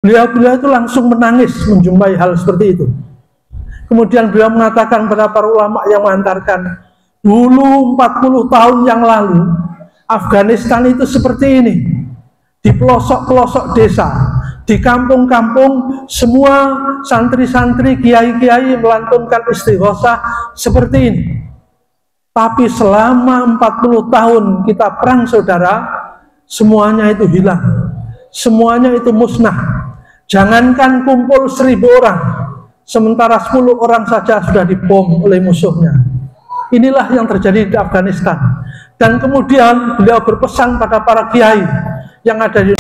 Beliau itu langsung menangis menjumpai hal seperti itu. Kemudian beliau mengatakan kepada para ulama yang mengantarkan, dulu 40 tahun yang lalu Afghanistan itu seperti ini. Di pelosok-pelosok desa, di kampung-kampung, semua santri-santri, kiai-kiai melantunkan istighosah seperti ini. Tapi selama 40 tahun kita perang, saudara, semuanya itu hilang, semuanya itu musnah. Jangankan kumpul 1000 orang, sementara 10 orang saja sudah dibom oleh musuhnya. Inilah yang terjadi di Afghanistan. Dan kemudian beliau berpesan pada para kiai yang ada di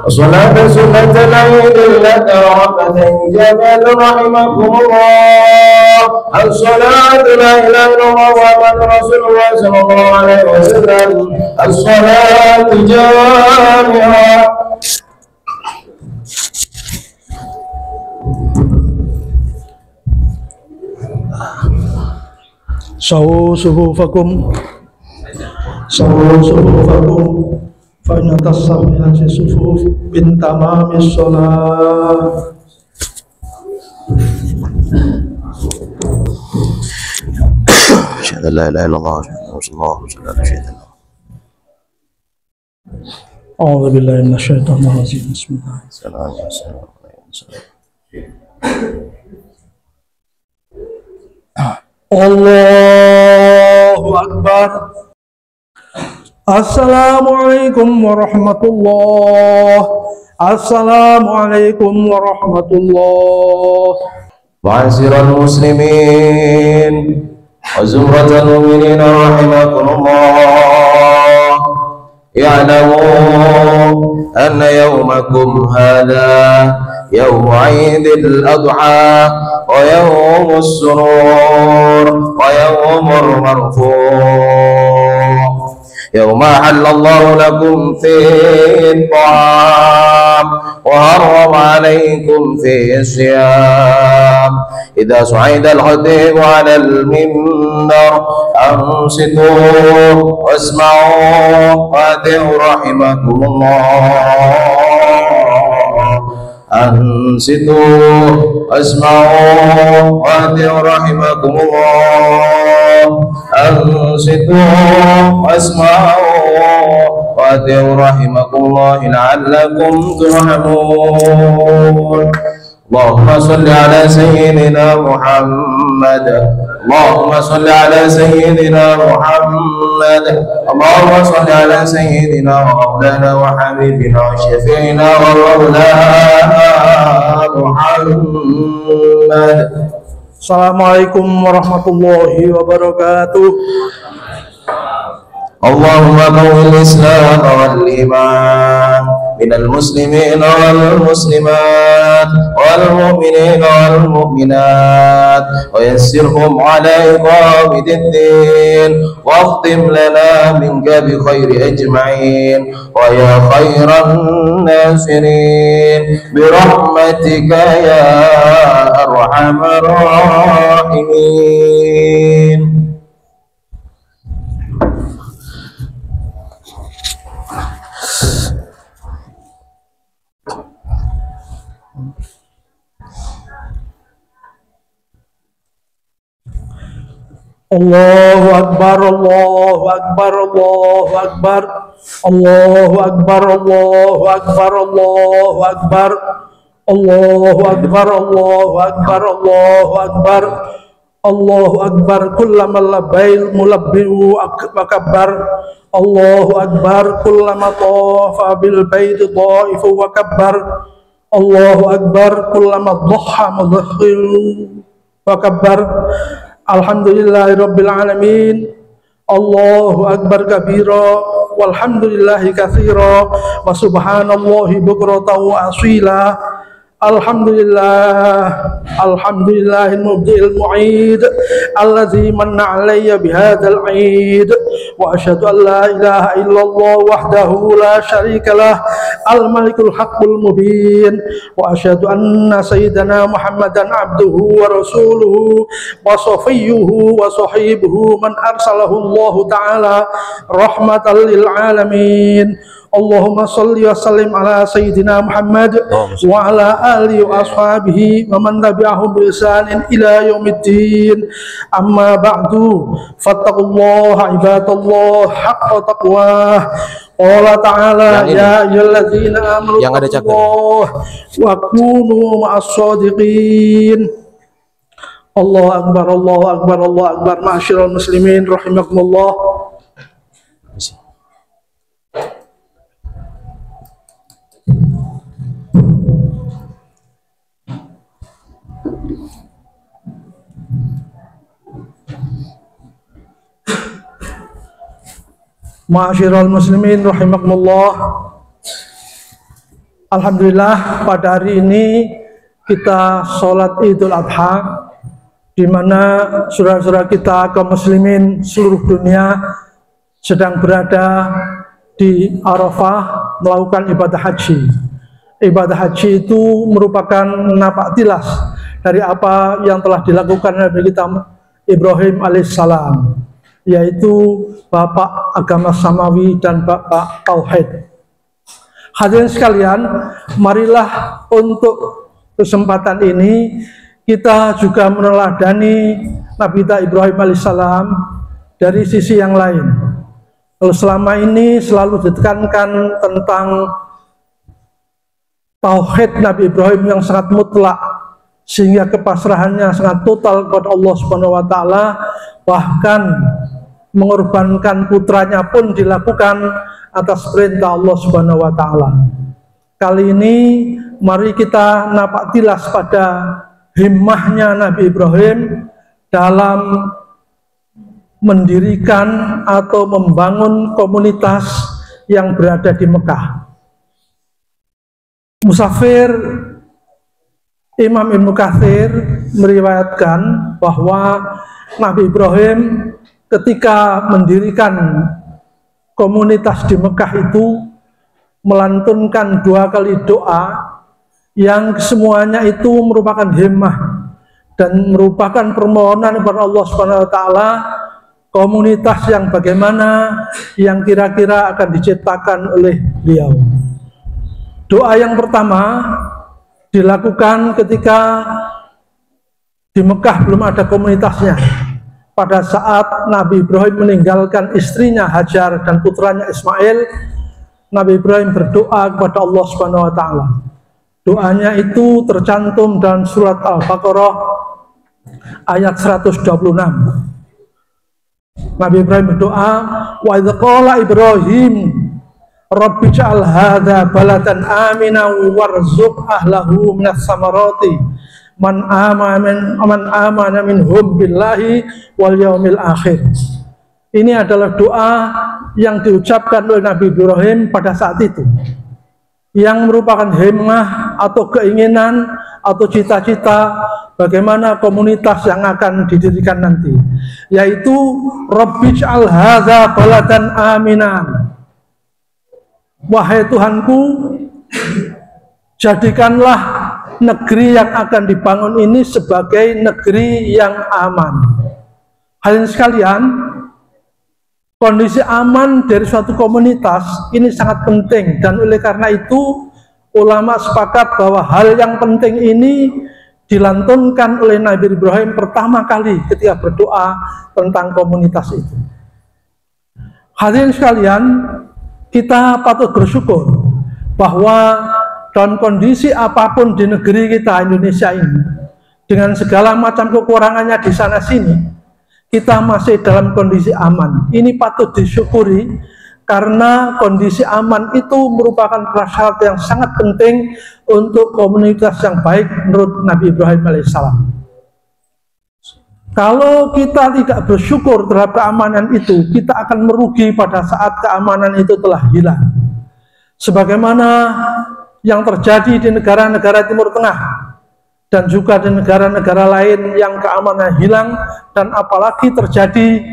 صلاة سنة الليل لك ركعتين جبل رحمكم الله. الصلاة لا إله إلا الله محمد رسول الله صلى الله عليه وسلم. الصلاة جامعة. Sawu sufufakum فإن تصفيات الصفوف من تمام الصلاة. أشهد أن لا إله إلا الله وأشهد أن محمدا رسول الله. أعوذ بالله من الشيطان الرجيم. بسم الله. Allahu Akbar. Assalamualaikum warahmatullahi. Assalamualaikum warahmatullahi. Ma'asyiral muslimin wa zumratal mu'minin rahimakumullah. Ya'lamu anna yawmakum hadha yawm 'Aidil Adha wa yawmus surur wa yawmul marfu'h. يوم أحل الله لكم فيه الطعام وحرم عليكم فيه الصيام. إذا صعد الخطيب على المنبر أنصتوا واسمعوا وأطيعوا رحمكم الله. أنصتوا واسمعوا وأطيعوا رحمكم الله. أنصتوا واسمعوا وأطيعوا رحمكم الله لعلكم ترحمون. اللهم صل على سيدنا محمد. اللهم صل على سيدنا محمد. اللهم صل على سيدنا ومولانا وحبيبنا وشفيعنا ومولانا محمد. Assalamualaikum warahmatullahi wabarakatuh. اللهم قوي الإسلام والإيمان من المسلمين والمسلمات والمؤمنين والمؤمنات ويسرهم على إقامة الدين واختم لنا منك بخير أجمعين ويا خير الناصرين برحمتك يا أرحم الراحمين. Allahu Akbar, Allahu Akbar, Allahu Akbar, Allahu Akbar, Allahu Akbar, Allahu Akbar, Allahu Akbar, Allahu Akbar, Allahu Akbar, Allahu Akbar, kullama labbail mulabbihu akbar, Allahu Akbar, kullama tawafa bil baiti taifu wa kabbar, Allahu Akbar, kullama dhaha mudhakhil wa kabbar. Alhamdulillahirabbil alamin. Allahu akbar kabira walhamdulillahi katsira wa subhanallahi bukratan wa asila. Alhamdulillahil mubdi'il mu'id allazi manna alayya bihadzal 'id wa asyhadu an la ilaha illallah wahdahu la syarikalah al-malikul haqqul mubin wa asyhadu anna sayyidana Muhammadan abduhu wa rasuluhu wa safiyyuhu wa sahibuhu man arsalahu Allah ta'ala rahmatan lil alamin. Allahumma salli wa sallim ala sayyidina Muhammad wa ala alihi wa ashabihi wa man tabi'ahum bi ihsanin ila yaumiddin. Amma ba'du, fattaqullaha ibadallah haqqa taqwah. Qala ta'ala ya ayyuhalladzina amanu wa kunu ma'as shadiqin. Allahu akbar, Allahu akbar, Allahu akbar. Ma'asyiral muslimin rahimakumullah. Ma'asyiral muslimin rahimakumullah. Alhamdulillah pada hari ini kita sholat Idul Adha, di mana saudara-saudara kita kaum muslimin seluruh dunia sedang berada di Arafah melakukan ibadah haji. Ibadah haji itu merupakan napak tilas dari apa yang telah dilakukan Nabi kita Ibrahim alaihissalam, yaitu Bapak agama samawi dan Bapak tauhid. Hadirin sekalian, marilah untuk kesempatan ini kita juga meneladani Nabi kita Ibrahim alaihissalam dari sisi yang lain. Kalau selama ini selalu ditekankan tentang tauhid Nabi Ibrahim yang sangat mutlak, sehingga kepasrahannya sangat total kepada Allah Subhanahu wa taala, bahkan mengorbankan putranya pun dilakukan atas perintah Allah Subhanahu wa taala. Kali ini mari kita napak tilas pada himmahnya Nabi Ibrahim dalam mendirikan atau membangun komunitas yang berada di Mekah. Musafir Imam Ibnu Katsir meriwayatkan bahwa Nabi Ibrahim ketika mendirikan komunitas di Mekah itu melantunkan 2 kali doa yang semuanya itu merupakan himmah dan merupakan permohonan kepada Allah Subhanahu wa taala, komunitas yang bagaimana yang kira-kira akan diciptakan oleh beliau. Doa yang pertama dilakukan ketika di Mekah belum ada komunitasnya. Pada saat Nabi Ibrahim meninggalkan istrinya Hajar dan putranya Ismail, Nabi Ibrahim berdoa kepada Allah Subhanahu wa taala. Doanya itu tercantum dalam surat Al-Baqarah ayat 126. Nabi Ibrahim berdoa, wa idz qala Ibrahim Rabbi ja'al hadza baladan amina warzuq ahlahu minas samarati man amana minhum billahi wal yaumil akhir. Ini adalah doa yang diucapkan oleh Nabi Ibrahim pada saat itu, yang merupakan himmah atau keinginan atau cita-cita bagaimana komunitas yang akan didirikan nanti, yaitu Rabbij'al hadza baladan aminan. Wahai Tuhanku, jadikanlah negeri yang akan dibangun ini sebagai negeri yang aman. Hadirin sekalian, kondisi aman dari suatu komunitas ini sangat penting, dan oleh karena itu ulama sepakat bahwa hal yang penting ini dilantunkan oleh Nabi Ibrahim pertama kali ketika berdoa tentang komunitas itu. Hadirin sekalian, kita patut bersyukur bahwa dalam kondisi apapun di negeri kita Indonesia ini, dengan segala macam kekurangannya di sana sini, kita masih dalam kondisi aman. Ini patut disyukuri, karena kondisi aman itu merupakan prasyarat yang sangat penting untuk komunitas yang baik menurut Nabi Ibrahim alaihissalam. Kalau kita tidak bersyukur terhadap keamanan itu, kita akan merugi pada saat keamanan itu telah hilang. Sebagaimana yang terjadi di negara-negara Timur Tengah dan juga di negara-negara lain yang keamanan hilang, dan apalagi terjadi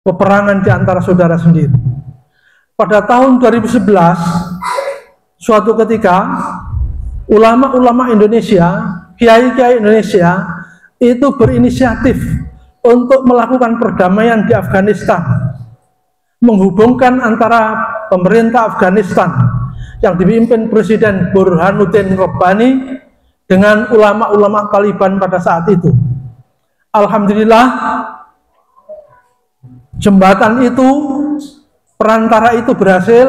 peperangan di antara saudara sendiri. Pada tahun 2011, suatu ketika ulama-ulama Indonesia, kiai-kiai Indonesia itu berinisiatif untuk melakukan perdamaian di Afghanistan, menghubungkan antara pemerintah Afghanistan yang dipimpin Presiden Burhanuddin Rabbani dengan ulama-ulama Taliban pada saat itu. Alhamdulillah, jembatan itu, perantara itu berhasil,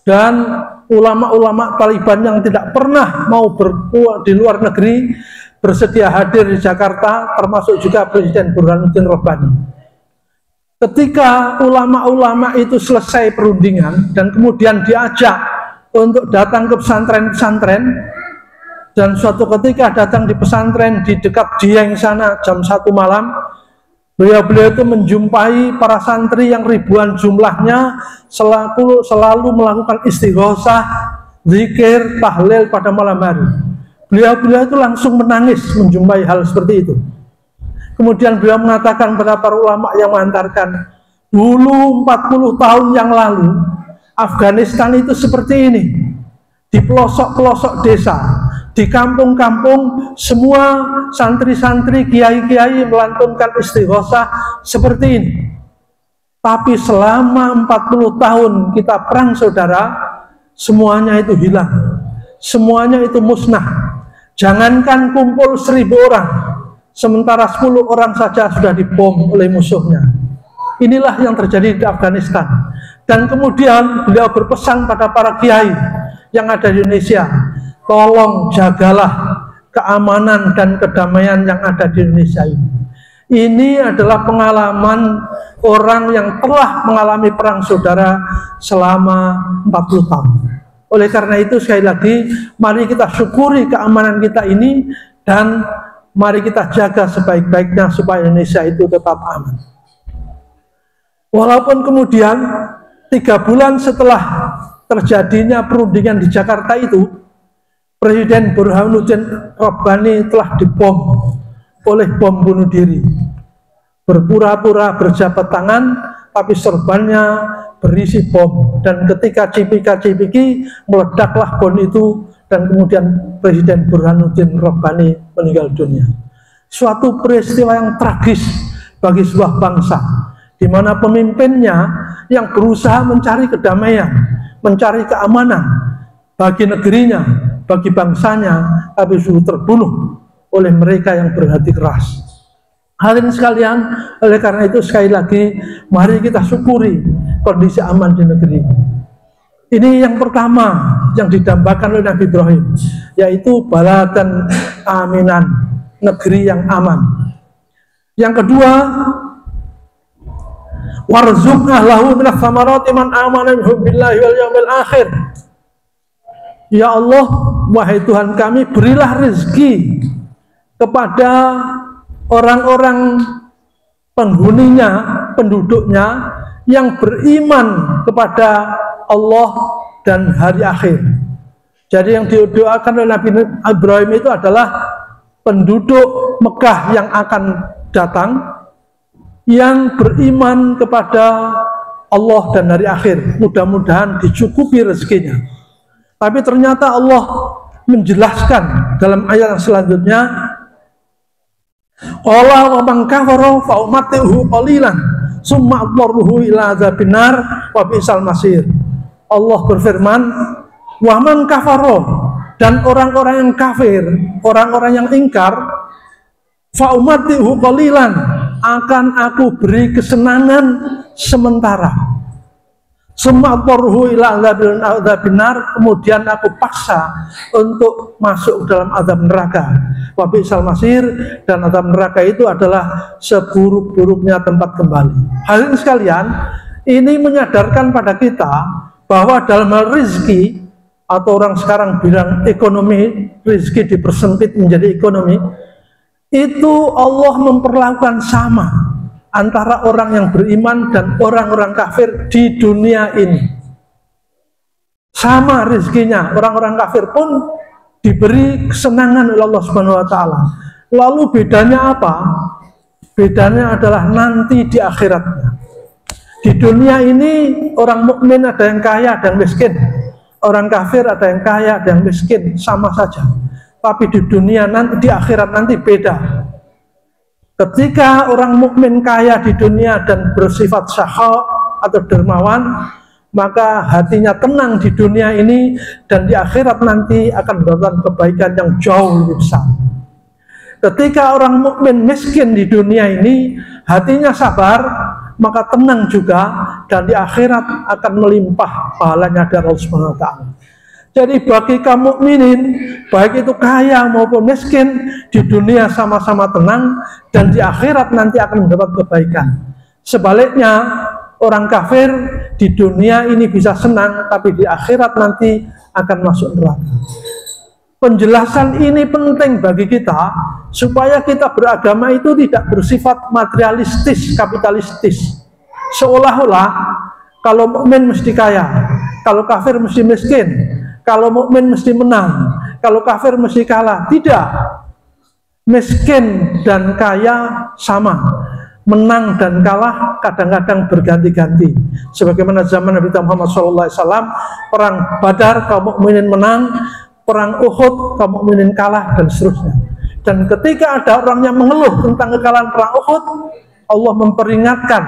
dan ulama-ulama Taliban yang tidak pernah mau berkuat di luar negeri bersedia hadir di Jakarta, termasuk juga Presiden Burhanuddin Rabbani. Ketika ulama-ulama itu selesai perundingan dan kemudian diajak untuk datang ke pesantren-pesantren, dan suatu ketika datang di pesantren di dekat Dieng sana jam 1 malam, beliau-beliau itu menjumpai para santri yang ribuan jumlahnya selalu melakukan istighosah, zikir, tahlil pada malam hari. Beliau-beliau itu langsung menangis menjumpai hal seperti itu. Kemudian beliau mengatakan kepada para ulama yang mengantarkan, dulu 40 tahun yang lalu Afghanistan itu seperti ini. Di pelosok-pelosok desa, di kampung-kampung, semua santri-santri, kiai-kiai melantunkan istighosah seperti ini. Tapi selama 40 tahun kita perang saudara, semuanya itu hilang, semuanya itu musnah. Jangankan kumpul 1000 orang, sementara 10 orang saja sudah dibom oleh musuhnya. Inilah yang terjadi di Afghanistan. Dan kemudian beliau berpesan pada para kiai yang ada di Indonesia, tolong jagalah keamanan dan kedamaian yang ada di Indonesia ini. Ini adalah pengalaman orang yang telah mengalami perang saudara selama 40 tahun. Oleh karena itu, sekali lagi, mari kita syukuri keamanan kita ini, dan mari kita jaga sebaik-baiknya supaya Indonesia itu tetap aman. Walaupun kemudian 3 bulan setelah terjadinya perundingan di Jakarta itu, Presiden Burhanuddin Rabbani telah dibom oleh bom bunuh diri. Berpura-pura berjabat tangan, tapi serbannya berisi bom, dan ketika cipika-cipiki meledaklah bom itu, dan kemudian Presiden Burhanuddin Rabbani meninggal dunia. Suatu peristiwa yang tragis bagi sebuah bangsa, di mana pemimpinnya yang berusaha mencari kedamaian, mencari keamanan bagi negerinya, bagi bangsanya, tapi justru terbunuh oleh mereka yang berhati keras. Hadirin sekalian, oleh karena itu sekali lagi, mari kita syukuri kondisi aman di negeri. Ini yang pertama yang didambakan oleh Nabi Ibrahim, yaitu baladan aminan, negeri yang aman. Yang kedua, warzuqna lahu minas samarati man amana billahi wal yaumil akhir. Ya Allah, wahai Tuhan kami, berilah rezeki kepada orang-orang penghuninya, penduduknya yang beriman kepada Allah dan hari akhir. Jadi yang didoakan oleh Nabi Ibrahim itu adalah penduduk Mekah yang akan datang yang beriman kepada Allah dan hari akhir, mudah-mudahan dicukupi rezekinya. Tapi ternyata Allah menjelaskan dalam ayat yang selanjutnya, qala wa man kafara fa umatti'uhu qalilan summa admarruhu ila adzabinar wa bi'sal masir. Allah berfirman, wa man kafara, dan orang-orang yang kafir, orang-orang yang ingkar, fa umatti'uhu qalilan, akan aku beri kesenangan sementara. Suma'admarruhu ila adzabinar, kemudian aku paksa untuk masuk dalam azab neraka. Wa bi'sal masir, dan azab neraka itu adalah seburuk-buruknya tempat kembali. Hadirin sekalian, ini menyadarkan pada kita bahwa dalam hal rezeki, atau orang sekarang bilang ekonomi, rezeki dipersempit menjadi ekonomi, itu Allah memperlakukan sama antara orang yang beriman dan orang-orang kafir di dunia ini. Sama rezekinya, orang-orang kafir pun diberi kesenangan oleh Allah Subhanahu wa taala. Lalu bedanya apa? Bedanya adalah nanti di akhiratnya. Di dunia ini orang mukmin ada yang kaya, ada yang miskin. Orang kafir ada yang kaya, ada yang miskin, sama saja. Tapi di dunia nanti, di akhirat nanti beda. Ketika orang mukmin kaya di dunia dan bersifat syakha atau dermawan, maka hatinya tenang di dunia ini, dan di akhirat nanti akan mendapatkan kebaikan yang jauh lebih besar. Ketika orang mukmin miskin di dunia ini, hatinya sabar, maka tenang juga, dan di akhirat akan melimpah pahalanya dari Allah Subhanahu wa taala. Jadi bagi kaum mukminin, baik itu kaya maupun miskin, di dunia sama-sama tenang, dan di akhirat nanti akan mendapat kebaikan. Sebaliknya, orang kafir di dunia ini bisa senang, tapi di akhirat nanti akan masuk neraka. Penjelasan ini penting bagi kita, supaya kita beragama itu tidak bersifat materialistis, kapitalistis. Seolah-olah kalau mukmin mesti kaya, kalau kafir mesti miskin, kalau mukmin mesti menang, kalau kafir mesti kalah. Tidak. Miskin dan kaya sama. Menang dan kalah kadang-kadang berganti-ganti. Sebagaimana zaman Nabi Muhammad SAW, perang Badar kaum mukminin menang, perang Uhud kaum mukminin kalah, dan seterusnya. Dan ketika ada orang yang mengeluh tentang kekalahan perang Uhud, Allah memperingatkan,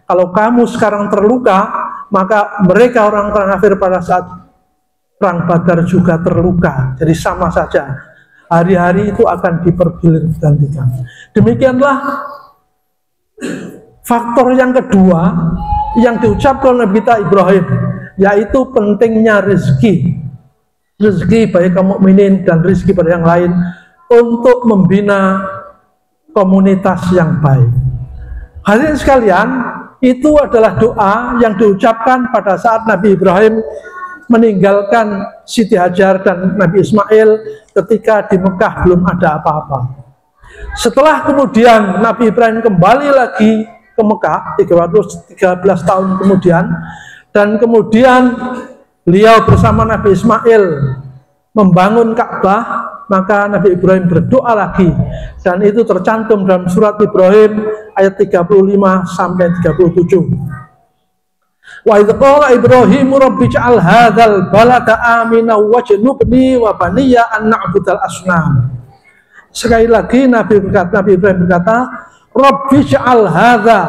kalau kamu sekarang terluka, maka mereka orang-orang kafir pada saat perang Badar juga terluka. Jadi sama saja, hari-hari itu akan dipergantikan. Demikianlah faktor yang kedua yang diucapkan oleh kita Ibrahim, yaitu pentingnya rezeki. Rezeki bagi kaum mukminin dan rezeki pada yang lain untuk membina komunitas yang baik. Hadirin sekalian, itu adalah doa yang diucapkan pada saat Nabi Ibrahim meninggalkan Siti Hajar dan Nabi Ismail ketika di Mekah belum ada apa-apa. Setelah kemudian Nabi Ibrahim kembali lagi ke Mekah 13 tahun kemudian, dan kemudian beliau bersama Nabi Ismail membangun Ka'bah, maka Nabi Ibrahim berdoa lagi, dan itu tercantum dalam surat Ibrahim ayat 35 sampai 37. Wa idz qala Ibrahimu rabbi ij'al hadzal balada amina wajnubni wa baniya an na'budal asnam. Sekali lagi Nabi Ibrahim berkata, rabbi ij'al hadza,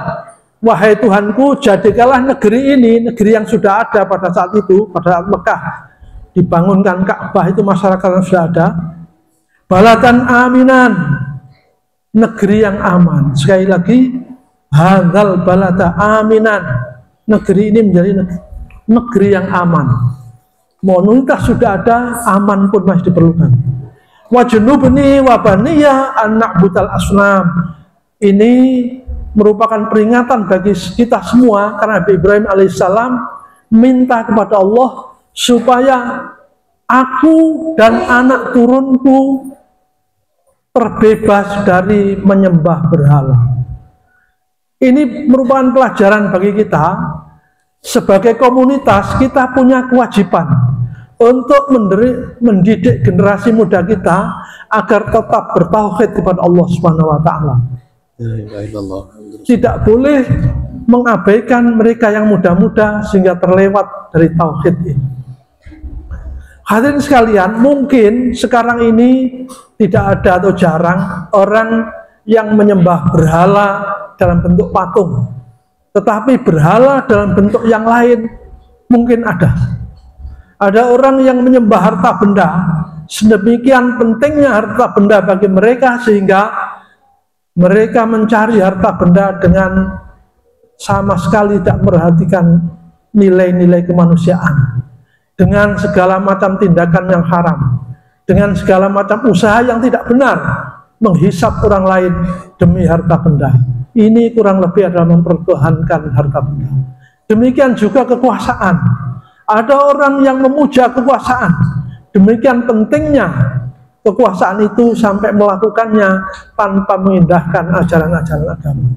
wahai Tuhanku, jadikanlah negeri ini, negeri yang sudah ada pada saat itu, pada saat Mekah dibangunkan Ka'bah itu, masyarakat yang sudah ada, baladan aminan, negeri yang aman. Sekali lagi, hadzal balada aminan, negeri ini menjadi negeri yang aman. Komunitas sudah ada, aman pun masih diperlukan. Wajnubni wa baniya an na'budal asnam. Ini merupakan peringatan bagi kita semua, karena Nabi Ibrahim alaihissalam minta kepada Allah supaya aku dan anak turunku terbebas dari menyembah berhala. Ini merupakan pelajaran bagi kita sebagai komunitas kita punya kewajiban untuk mendidik generasi muda kita agar tetap bertauhid kepada Allah Subhanahu wa taala. Tidak boleh mengabaikan mereka yang muda-muda sehingga terlewat dari tauhid ini. Hadirin sekalian, mungkin sekarang ini tidak ada atau jarang orang yang menyembah berhala dalam bentuk patung, tetapi berhala dalam bentuk yang lain mungkin ada. Ada orang yang menyembah harta benda, sedemikian pentingnya harta benda bagi mereka sehingga mereka mencari harta benda dengan sama sekali tidak memperhatikan nilai-nilai kemanusiaan, dengan segala macam tindakan yang haram, dengan segala macam usaha yang tidak benar, menghisap orang lain demi harta benda. Ini kurang lebih adalah mempertuhankan harta benda. Demikian juga kekuasaan. Ada orang yang memuja kekuasaan, demikian pentingnya kekuasaan itu sampai melakukannya tanpa mengindahkan ajaran-ajaran agama.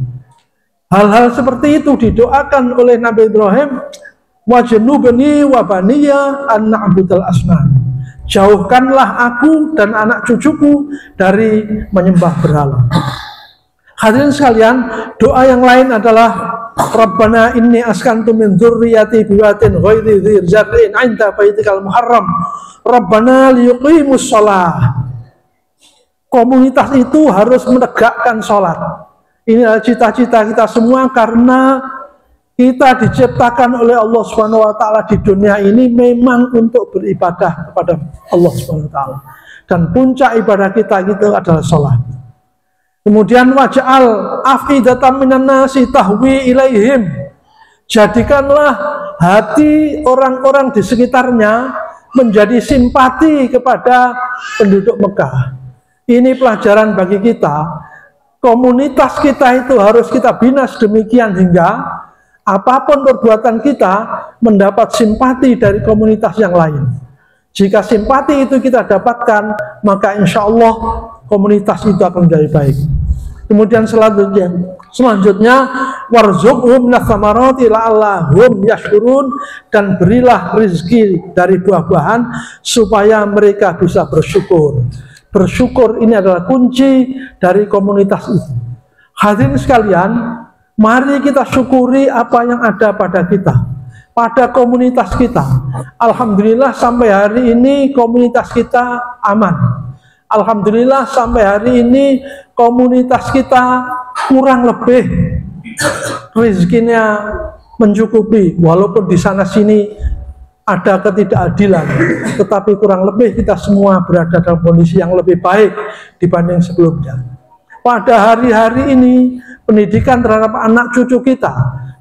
Hal-hal seperti itu didoakan oleh Nabi Ibrahim, wajnubni wa baniya an na'budal asnam. Jauhkanlah aku dan anak cucuku dari menyembah berhala. Hadirin sekalian, doa yang lain adalah Rabbana inni askantu min dzurriyyati biwatin ghairi dzir zar'in 'inda baitikal muharram Rabbana liyuqimus shalah. Komunitas itu harus menegakkan sholat. Ini adalah cita-cita kita semua karena kita diciptakan oleh Allah Subhanahu wa taala di dunia ini memang untuk beribadah kepada Allah Subhanahu wa taala. Dan puncak ibadah kita itu adalah sholat. Kemudian waj'al afidatan minan nasi tahwi ilaihim. Jadikanlah hati orang-orang di sekitarnya menjadi simpati kepada penduduk Mekah. Ini pelajaran bagi kita. Komunitas kita itu harus kita bina sedemikian hingga apapun perbuatan kita mendapat simpati dari komunitas yang lain. Jika simpati itu kita dapatkan, maka insya Allah komunitas itu akan menjadi baik. Kemudian selanjutnya warzuqhum minats-tsamarati la'allahum yashkurun, dan berilah rezeki dari buah-buahan supaya mereka bisa bersyukur. Bersyukur ini adalah kunci dari komunitas itu. Hadirin sekalian, mari kita syukuri apa yang ada pada kita, pada komunitas kita. Alhamdulillah sampai hari ini komunitas kita aman. Alhamdulillah sampai hari ini komunitas kita kurang lebih rezekinya mencukupi, walaupun di sana sini ada ketidakadilan, tetapi kurang lebih kita semua berada dalam kondisi yang lebih baik dibanding sebelumnya. Pada hari-hari ini pendidikan terhadap anak cucu kita,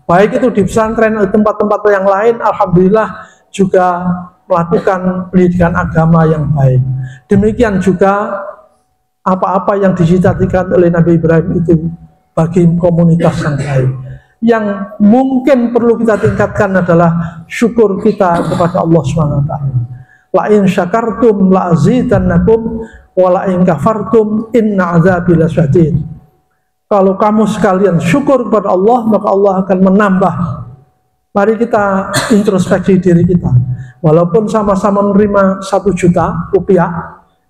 baik itu di pesantren atau tempat-tempat yang lain, alhamdulillah juga melakukan pendidikan agama yang baik. Demikian juga apa-apa yang dicita-citakan oleh Nabi Ibrahim itu bagi komunitas yang baik. Yang mungkin perlu kita tingkatkan adalah syukur kita kepada Allah SWT. La in syakartum la azidannakum wa la in kafartum inna azabi lasyadid. Kalau kamu sekalian syukur kepada Allah, maka Allah akan menambah. Mari kita introspeksi diri kita. Walaupun sama-sama menerima 1 juta rupiah,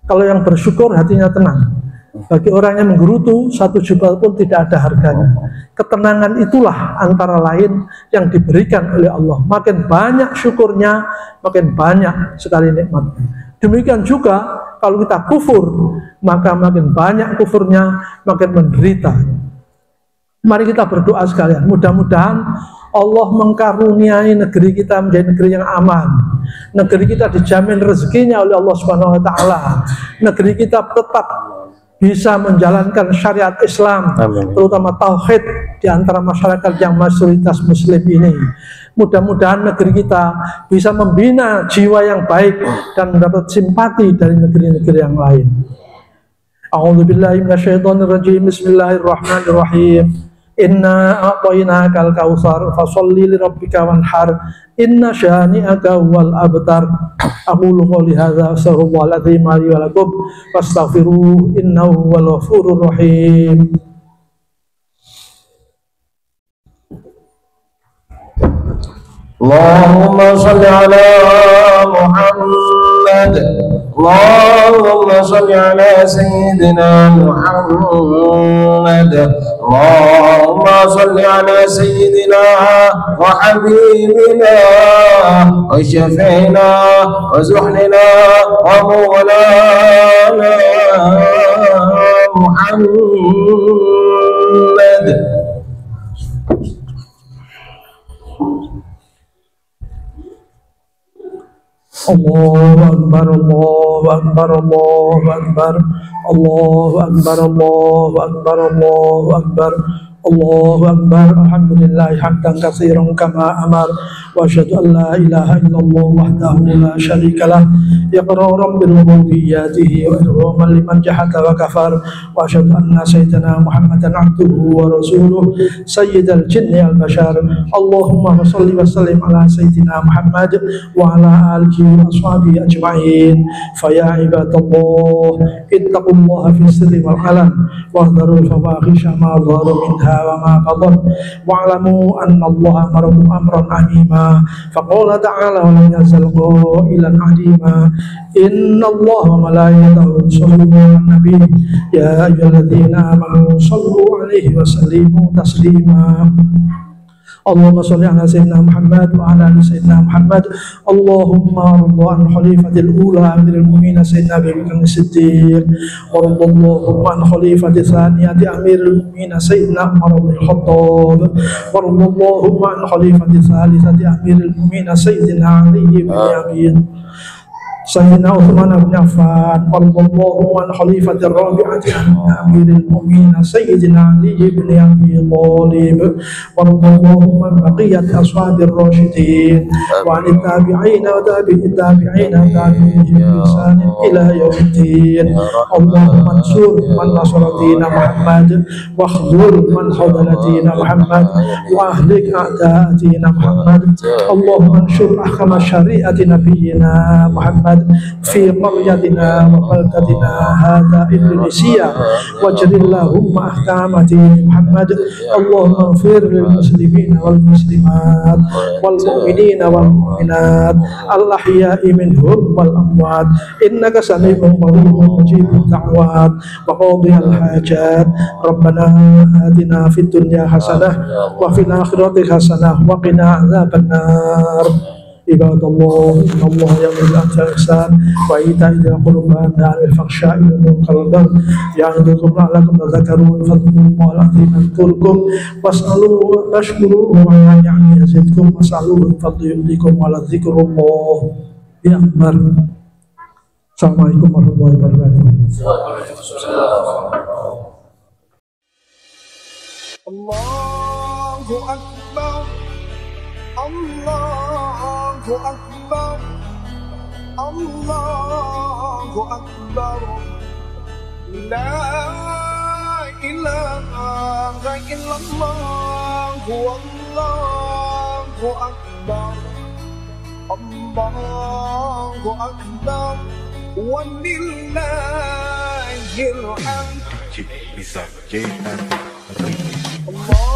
kalau yang bersyukur hatinya tenang. Bagi orang yang menggerutu 1 juta pun tidak ada harganya. Ketenangan itulah antara lain yang diberikan oleh Allah. Makin banyak syukurnya, makin banyak sekali nikmatnya. Demikian juga kalau kita kufur, maka makin banyak kufurnya, makin menderita. Mari kita berdoa sekalian. Mudah-mudahan Allah mengkaruniai negeri kita menjadi negeri yang aman. Negeri kita dijamin rezekinya oleh Allah Subhanahu wa taala. Negeri kita tetap bisa menjalankan syariat Islam, terutama tauhid di antara masyarakat yang mayoritas muslim ini. Mudah-mudahan negeri kita bisa membina jiwa yang baik dan mendapat simpati dari negeri-negeri yang lain. A'udzubillahi minasyaitonirrajim. Bismillahirrahmanirrahim. Inna a'tainakal kautsar fasholli lirabbika wanhar inna syani'aka wal abtar. Aqulu qouli hadza astaghfirullahal azim li wa lakum fastaghfiruhu innahu huwal ghafurur rahim. اللهم صل على محمد. اللهم صل على سيدنا محمد. اللهم صل على سيدنا وحبيبنا وشفيعنا وزحلنا ومولانا محمد. Allahu Akbar, Allahu Akbar, Allahu Akbar, Allahu Akbar, Allahu Akbar, Allahu Akbar, Allahu Akbar. Alhamdulillah hamdan katsiran kama amar, wa asyhadu an la ilaha illallah wahdahu la syarika lah, iqraran bi rububiyyatihi wa irhaman liman jahada wa kafar, wa asyhadu anna sayyidina Muhammadan abduhu wa rasuluh sayyidal jinni wal bashar. Allahumma shalli wa sallim ala sayyidina Muhammad wa ala alihi wa ashabihi ajma'in. Fa ya ibadallah ittaqullaha fi sirri wal alan wahdharul fawahisha ma dhahara minha wa ma badan, wa'lamu anna Allah amarakum amran azima. Faqala ta'ala wa lam yazal qailan azima, inna Allah wa malaikatahu yusalluna 'alan nabi ya ayyuhalladzina amanu sallu 'alaihi wa sallimu taslima. Allahumma sholli ala sayyidina Muhammad wa ala ali sayyidina Muhammad. Allahumma rضى عن خليفة الأولى أمير المؤمنين سيدنا أبي بكر الصديق، ورضى اللهم عن خليفة الثانية أمير المؤمنين سيدنا عمر بن الخطاب، ورضى اللهم عن خليفة الثالثة أمير المؤمنين سيدنا علي بن أبي سيدنا عثمان بن عفان، ورضى اللهم عن خليفة الرابعة أمير المؤمنين سيدنا علي بن أبي طالب، ورضى اللهم عن بقية أصحاب الراشدين وعن التابعين وتابع التابعين وتابعين بإحسان إلى يوم الدين. اللهم انصر من نصر دين محمد، واخذل من خذل دين محمد، وأهلك أعداء دين محمد. اللهم انشر أحكام شريعة نبينا محمد في قريتنا وبلدتنا هذا إندونيسيا، واجعل اللهم أحكام دين محمد. اللهم اغفر للمسلمين والمسلمات والمؤمنين والمؤمنات الأحياء منهم والأموات، إنك سميع قريب مجيب الدعوات وقاضي الحاجات. ربنا آتنا في الدنيا حسنة وفي الآخرة حسنة وقنا عذاب النار. عباد الله إن الله يأمر بالإحسان وإيتاء ذي القربى وينهى عن الفحشاء والمنكر والبغي يعظكم لعلكم تذكرون. فاذكروا الله العظيم يذكركم واشكروه على نعمه يزدكم واسألوه من فضله يؤتكم ولذكر الله أكبر. Assalamualaikum warahmatullahi wabarakatuh. Allahu Akbar, Allahu Akbar, Allahu Akbar, la ilaha illallah, Allahu Akbar, Allahu Akbar, walillahil hamd. Allah